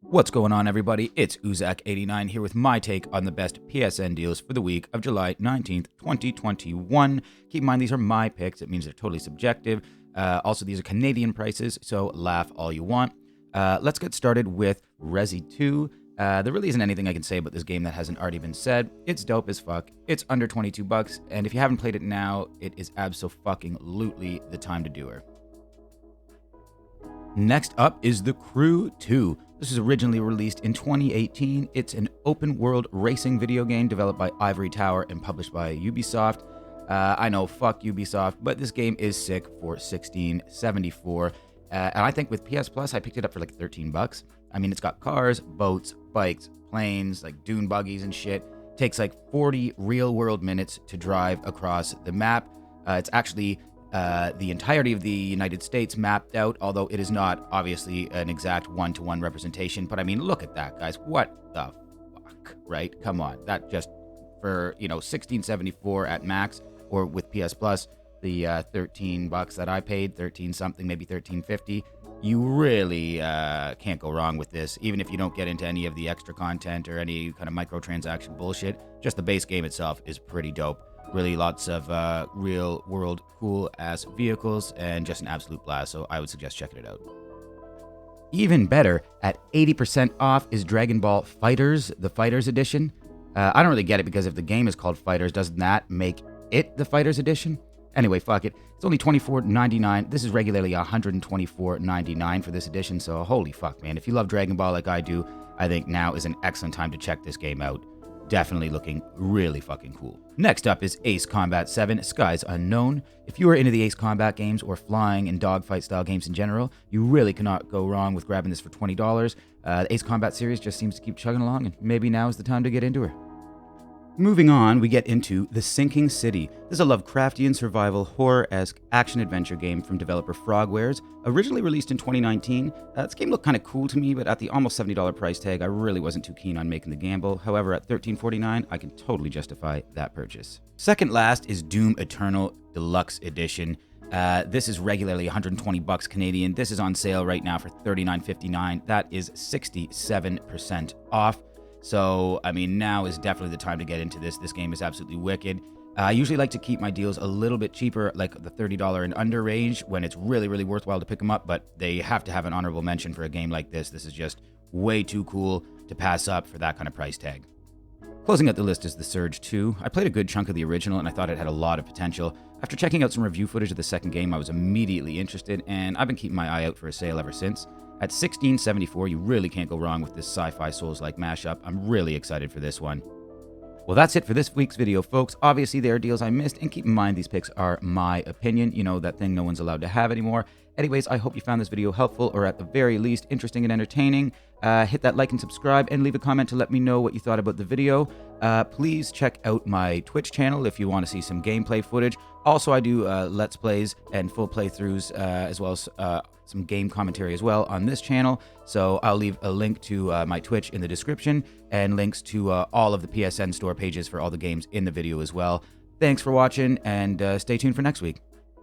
What's going on, everybody? It's Uzak89 here with my take on the best PSN deals for the week of July 19th, 2021. Keep in mind, these are my picks. It means they're totally subjective. Also, these are Canadian prices, so laugh all you want. Let's get started with Resi 2. There really isn't anything I can say about this game that hasn't already been said. It's dope as fuck. It's under 22 bucks, and if you haven't played it now, it is abso-fucking-lutely the time to do her. Next up is The Crew 2. This was originally released in 2018. It's an open-world racing video game developed by Ivory Tower and published by Ubisoft. I know, fuck Ubisoft, but this game is sick for $16.74. And I think with PS Plus, I picked it up for like 13 bucks. I mean, it's got cars, boats, bikes, planes, like dune buggies and shit. Takes like 40 real-world minutes to drive across the map. It's actually the entirety of the United States mapped out, although it is not obviously an exact one-to-one representation. But I mean, look at that, guys. What the fuck, right? Come on. That just for, $16.74 at max, or with PS Plus, the 13 bucks that I paid, 13 something, maybe 13.50. You really can't go wrong with this, even if you don't get into any of the extra content or any kind of microtransaction bullshit. Just the base game itself is pretty dope. Really lots of real world cool ass vehicles and just an absolute blast, so I would suggest checking it out. Even better, at 80% off is Dragon Ball FighterZ, the Fighters Edition. I don't really get it, because if the game is called Fighters, doesn't that make it the Fighters Edition? Anyway, fuck it. It's only $24.99. This is regularly $124.99 for this edition, so holy fuck, man. If you love Dragon Ball like I do, I think now is an excellent time to check this game out. Definitely looking really fucking cool. Next up is Ace Combat 7, Skies Unknown. If you are into the Ace Combat games or flying and dogfight style games in general, you really cannot go wrong with grabbing this for $20. The Ace Combat series just seems to keep chugging along, and maybe now is the time to get into her. Moving on, we get into The Sinking City. This is a Lovecraftian survival horror-esque action-adventure game from developer Frogwares. Originally released in 2019, this game looked kind of cool to me, but at the almost $70 price tag, I really wasn't too keen on making the gamble. However, at $13.49, I can totally justify that purchase. Second last is Doom Eternal Deluxe Edition. This is regularly 120 bucks Canadian. This is on sale right now for $39.59. That is 67% off. So, I mean, now is definitely the time to get into this. This game is absolutely wicked. I usually like to keep my deals a little bit cheaper, like the $30 and under range, when it's really, really worthwhile to pick them up, but they have to have an honorable mention for a game like this. This is just way too cool to pass up for that kind of price tag. Closing out the list is The Surge 2. I played a good chunk of the original, and I thought it had a lot of potential. After checking out some review footage of the second game, I was immediately interested, and I've been keeping my eye out for a sale ever since. At $16.74, you really can't go wrong with this sci-fi Souls-like mashup. I'm really excited for this one. Well, that's it for this week's video, folks. Obviously, there are deals I missed, and keep in mind, these picks are my opinion. You know, that thing no one's allowed to have anymore. Anyways, I hope you found this video helpful, or at the very least, interesting and entertaining. Hit that like and subscribe, and leave a comment to let me know what you thought about the video. Please check out my Twitch channel if you want to see some gameplay footage. Also, I do Let's Plays and full playthroughs, as well as some game commentary as well on this channel. So I'll leave a link to my Twitch in the description, and links to all of the PSN store pages for all the games in the video as well. Thanks for watching, and stay tuned for next week.